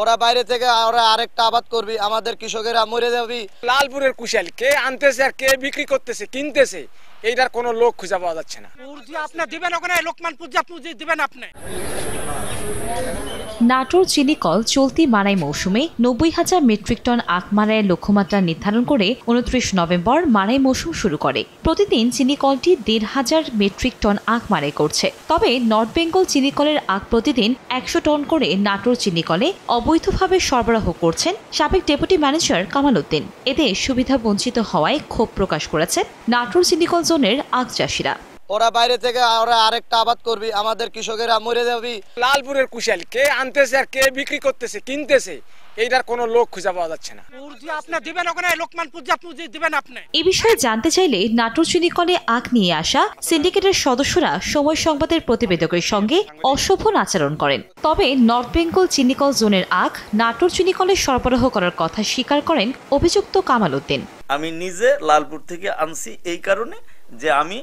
ওরা বাইরে থেকে ওরা আরেকটা আবাদ করবি, আমাদের কৃষকেরা মরে যাবি। লালপুরের কুশাল কে আনতেছে আর কে বিক্রি করতেছে কিনতেছে এইটার কোনো লোক খুঁজে পাওয়া যাচ্ছে না। আপনি দিবেন ওখানে লোকমান পুঁজি দিবেন আপনি। নাটোর চিনিকল চলতি মাড়াই মৌসুমে ৯০,০০০ মেট্রিক টন আখ মাড়াইয়ের লক্ষ্যমাত্রা নির্ধারণ করে ২৯ নভেম্বর মাড়াই মৌসুম শুরু করে। প্রতিদিন চিনিকলটি ১৫০০ মেট্রিক টন আখ মাড়াই করছে। তবে নর্থ বেঙ্গল চিনিকলের আখ প্রতিদিন ১০০ টন করে নাটোর চিনিকলে অবৈধভাবে সরবরাহ করছেন সাবেক ডেপুটি ম্যানেজার কামাল উদ্দিন। এতে সুবিধা বঞ্চিত হওয়ায় ক্ষোভ প্রকাশ করেছেন নাটোর চিনিকল জোনের আখ চাষিরা। ওরা বাইরে থেকে ওরা আরেকটা আবাদ করবি, আমাদের কৃষকেরা মরে যাবি। লালপুরের কুশাল কে আনতেছে আর কে বিক্রি করতেছে কিনতেছে এইটার কোনো লোক খুঁজে পাওয়া যাচ্ছে না। আপনি দিবেন ওখানে লোকমান পুঁজি দিবেন আপনি। এ বিষয়ে জানতে চাইলে নাটোর চিনিকলে আখ নিয়ে আসা সিন্ডিকেটের সদস্যরা সময় সংবাদের প্রতিবেদকের সঙ্গে অশোভন আচরণ করেন। তবে নর্থ বেঙ্গল চিনিকল জোনের আখ নাটোর চিনিকলে সরবরাহ করার কথা স্বীকার করেন অভিযুক্ত কামাল উদ্দিন। আমি নিজে লালপুর থেকে আনছি এই কারণে যে আমি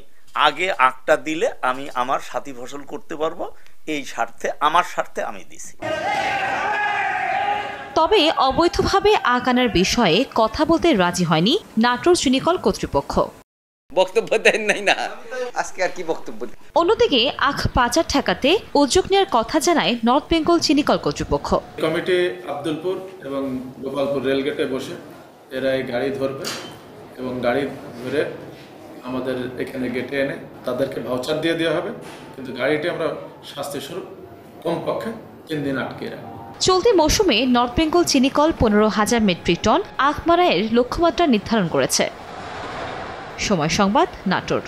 আগে আখটা দিলে আমি আমার সাথী ফসল করতে পারবো, এই স্বার্থে আমার স্বার্থে আমি দিছি। তবে অবৈধভাবে আখ আনার বিষয়ে কথা বলতে রাজি হয়নি নাটোর চিনিকল কর্তৃপক্ষ। বক্তব্য দেন নাই না, আজকে আর কি বক্তব্য। অন্যদিকে আখ পাচার ঠেকাতে উদ্যোগ নেওয়ার কথা জানায় নর্থ বেঙ্গল চিনিকল কর্তৃপক্ষ। কমিটি আব্দুলপুর এবং গোপালপুর রেলগেটে বসে এরা এই গাড়ি ধরবে এবং গাড়ি ধরে আমাদের এখানে গেটে এনে তাদেরকে ভাউচার দিয়ে দেওয়া হবে, কিন্তু গাড়িটি আমরা শাস্তিস্বরূপ কমপক্ষে ৩ দিন আটকে রাখবো। চলতি মৌসুমে নর্থ বেঙ্গল চিনিকল ১৫,০০০ মেট্রিক টন আখ মাড়াইয়ের লক্ষ্যমাত্রা নির্ধারণ করেছে। সময় সংবাদ, নাটোর।